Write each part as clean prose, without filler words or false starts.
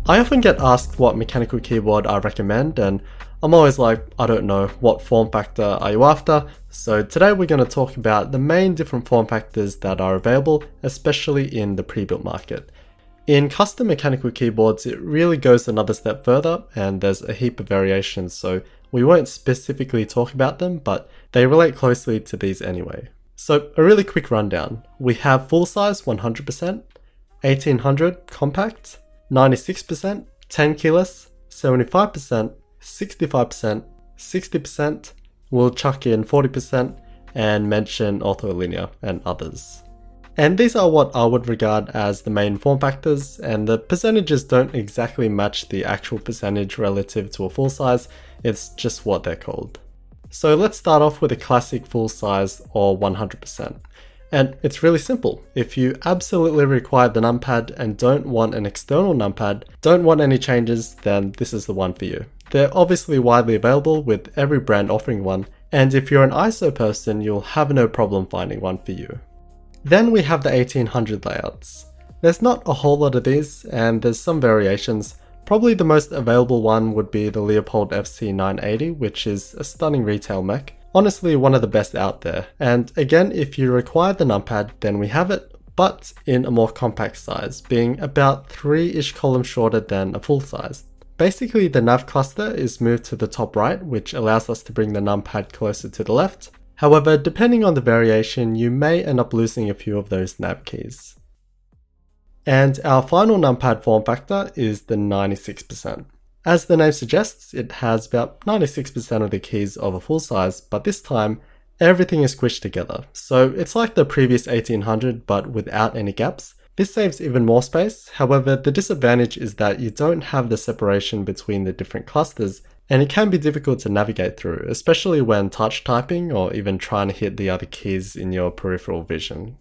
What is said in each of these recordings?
I often get asked what mechanical keyboard I recommend, and I'm always like, I don't know, what form factor are you after? So today we're going to talk about the main different form factors that are available, especially in the pre-built market. In custom mechanical keyboards, it really goes another step further, and there's a heap of variations, so we won't specifically talk about them, but they relate closely to these anyway. So a really quick rundown. We have full size 100%, 1800 compact, 96%, 10 keyless, 75%, 65%, 60%, we'll chuck in 40%, and mention ortholinear and others. And these are what I would regard as the main form factors, and the percentages don't exactly match the actual percentage relative to a full size, it's just what they're called. So let's start off with a classic full size or 100%. And it's really simple. If you absolutely require the numpad and don't want an external numpad, don't want any changes, then this is the one for you. They're obviously widely available with every brand offering one, and if you're an ISO person, you'll have no problem finding one for you. Then we have the 1800 layouts. There's not a whole lot of these, and there's some variations. Probably the most available one would be the Leopold FC980, which is a stunning retail mech. Honestly, one of the best out there. And again, if you require the numpad, then we have it, but in a more compact size, being about 3-ish columns shorter than a full size. Basically, the nav cluster is moved to the top right, which allows us to bring the numpad closer to the left. However, depending on the variation, you may end up losing a few of those nav keys. And our final numpad form factor is the 96%. As the name suggests, it has about 96% of the keys of a full size, but this time, everything is squished together. So it's like the previous 1800 but without any gaps. This saves even more space, however the disadvantage is that you don't have the separation between the different clusters, and it can be difficult to navigate through, especially when touch typing or even trying to hit the other keys in your peripheral vision.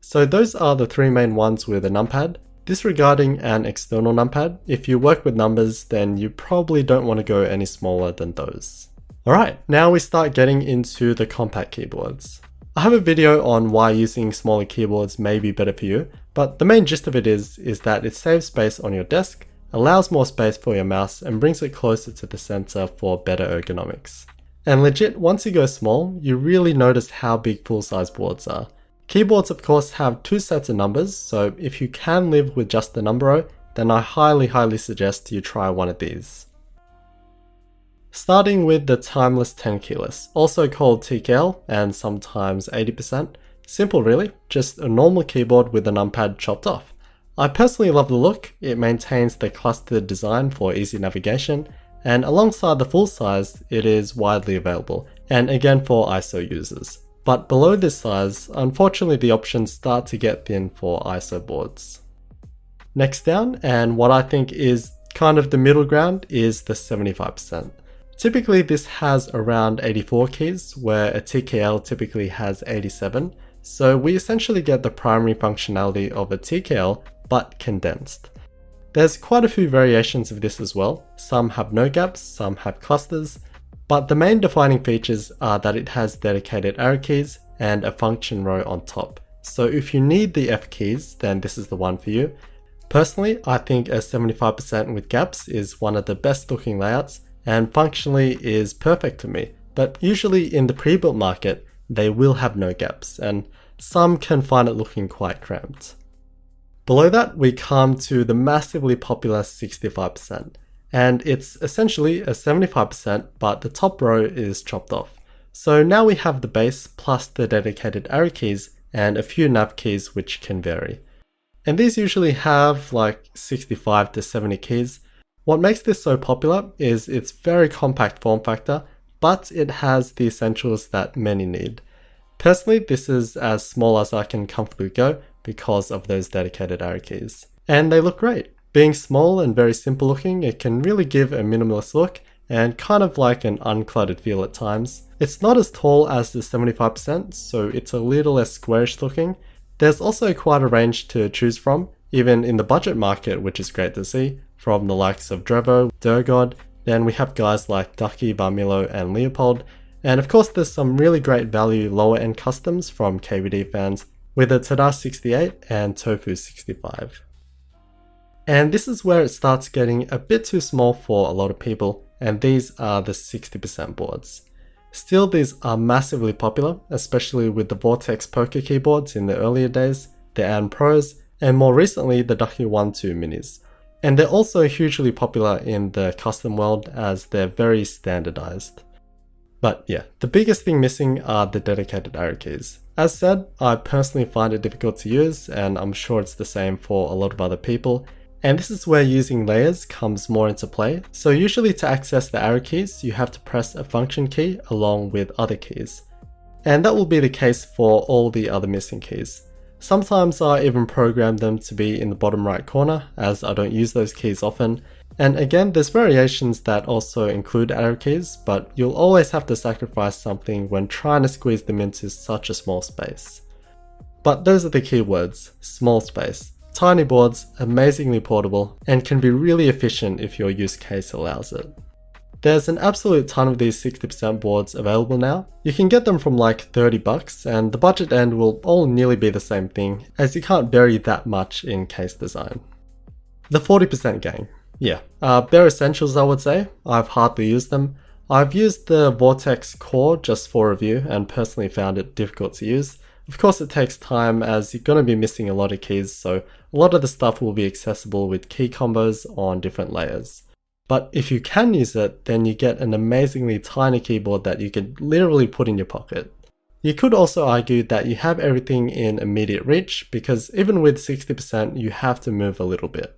So those are the three main ones with a numpad. Disregarding an external numpad, if you work with numbers, then you probably don't want to go any smaller than those. Alright, now we start getting into the compact keyboards. I have a video on why using smaller keyboards may be better for you, but the main gist of it is that it saves space on your desk, allows more space for your mouse, and brings it closer to the center for better ergonomics. And legit, once you go small, you really notice how big full-size boards are. Keyboards of course have two sets of numbers, so if you can live with just the number row, then I highly suggest you try one of these. Starting with the timeless 10 keyless, also called TKL and sometimes 80%. Simple really, just a normal keyboard with a numpad chopped off. I personally love the look, it maintains the clustered design for easy navigation, and alongside the full size, it is widely available, and again for ISO users. But below this size, unfortunately the options start to get thin for ISO boards. Next down, and what I think is kind of the middle ground, is the 75%. Typically this has around 84 keys, where a TKL typically has 87, so we essentially get the primary functionality of a TKL, but condensed. There's quite a few variations of this as well. Some have no gaps, some have clusters, but the main defining features are that it has dedicated arrow keys and a function row on top. So if you need the F keys, then this is the one for you. Personally, I think a 75% with gaps is one of the best looking layouts and functionally is perfect for me. But usually in the pre-built market, they will have no gaps and some can find it looking quite cramped. Below that, we come to the massively popular 65%. And it's essentially a 75%, but the top row is chopped off. So now we have the base plus the dedicated arrow keys and a few nav keys which can vary. And these usually have like 65 to 70 keys. What makes this so popular is its very compact form factor, but it has the essentials that many need. Personally, this is as small as I can comfortably go because of those dedicated arrow keys. And they look great. Being small and very simple looking, it can really give a minimalist look and kind of like an uncluttered feel at times. It's not as tall as the 75%, so it's a little less squarish looking. There's also quite a range to choose from, even in the budget market, which is great to see, from the likes of Drevo, Durgod, then we have guys like Ducky, Barmilo and Leopold, and of course there's some really great value lower end customs from KVD fans with the Tada 68 and Tofu 65. And this is where it starts getting a bit too small for a lot of people, and these are the 60% boards. Still, these are massively popular, especially with the Vortex poker keyboards in the earlier days, the AN Pros, and more recently the Ducky 1-2 Minis. And they're also hugely popular in the custom world as they're very standardized. But yeah, the biggest thing missing are the dedicated arrow keys. As said, I personally find it difficult to use, and I'm sure it's the same for a lot of other people. And this is where using layers comes more into play. So usually to access the arrow keys, you have to press a function key along with other keys. And that will be the case for all the other missing keys. Sometimes I even program them to be in the bottom right corner, as I don't use those keys often. And again, there's variations that also include arrow keys, but you'll always have to sacrifice something when trying to squeeze them into such a small space. But those are the key words: small space. Tiny boards, amazingly portable, and can be really efficient if your use case allows it. There's an absolute ton of these 60% boards available now. You can get them from like $30, and the budget end will all nearly be the same thing, as you can't vary that much in case design. The 40% gang. Yeah, they're essentials, I would say. I've hardly used them. I've used the Vortex Core just for review and personally found it difficult to use. Of course it takes time, as you're going to be missing a lot of keys, so a lot of the stuff will be accessible with key combos on different layers. But if you can use it, then you get an amazingly tiny keyboard that you can literally put in your pocket. You could also argue that you have everything in immediate reach, because even with 60% you have to move a little bit.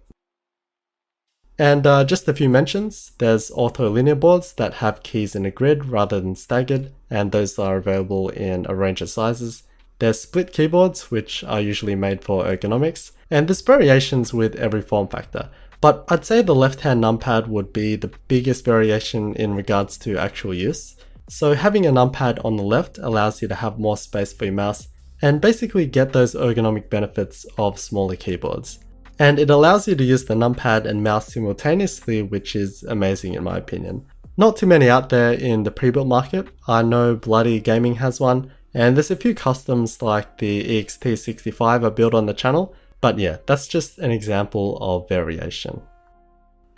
And just a few mentions: there's ortho-linear boards that have keys in a grid rather than staggered, and those are available in a range of sizes. There's split keyboards, which are usually made for ergonomics, and there's variations with every form factor. But I'd say the left-hand numpad would be the biggest variation in regards to actual use. So having a numpad on the left allows you to have more space for your mouse, and basically get those ergonomic benefits of smaller keyboards. And it allows you to use the numpad and mouse simultaneously, which is amazing in my opinion. Not too many out there in the pre-built market. I know Bloody Gaming has one, and there's a few customs like the EXT65 are built on the channel, but yeah, that's just an example of variation.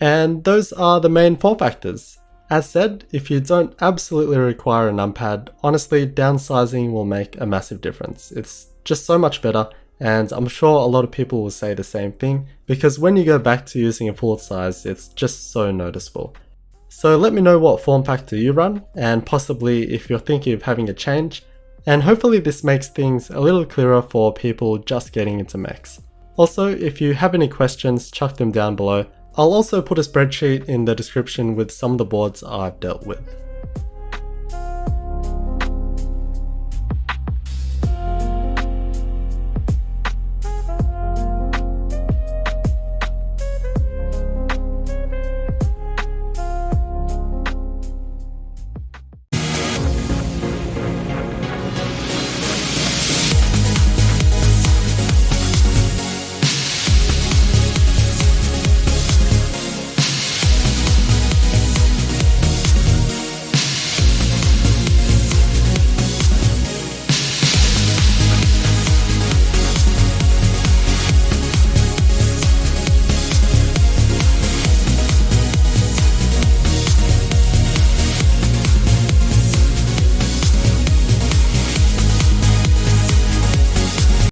And those are the main form factors. As said, if you don't absolutely require a numpad, honestly, downsizing will make a massive difference. It's just so much better, and I'm sure a lot of people will say the same thing, because when you go back to using a full size, it's just so noticeable. So let me know what form factor you run, and possibly if you're thinking of having a change, and hopefully this makes things a little clearer for people just getting into mechs. Also, if you have any questions, chuck them down below. I'll also put a spreadsheet in the description with some of the boards I've dealt with.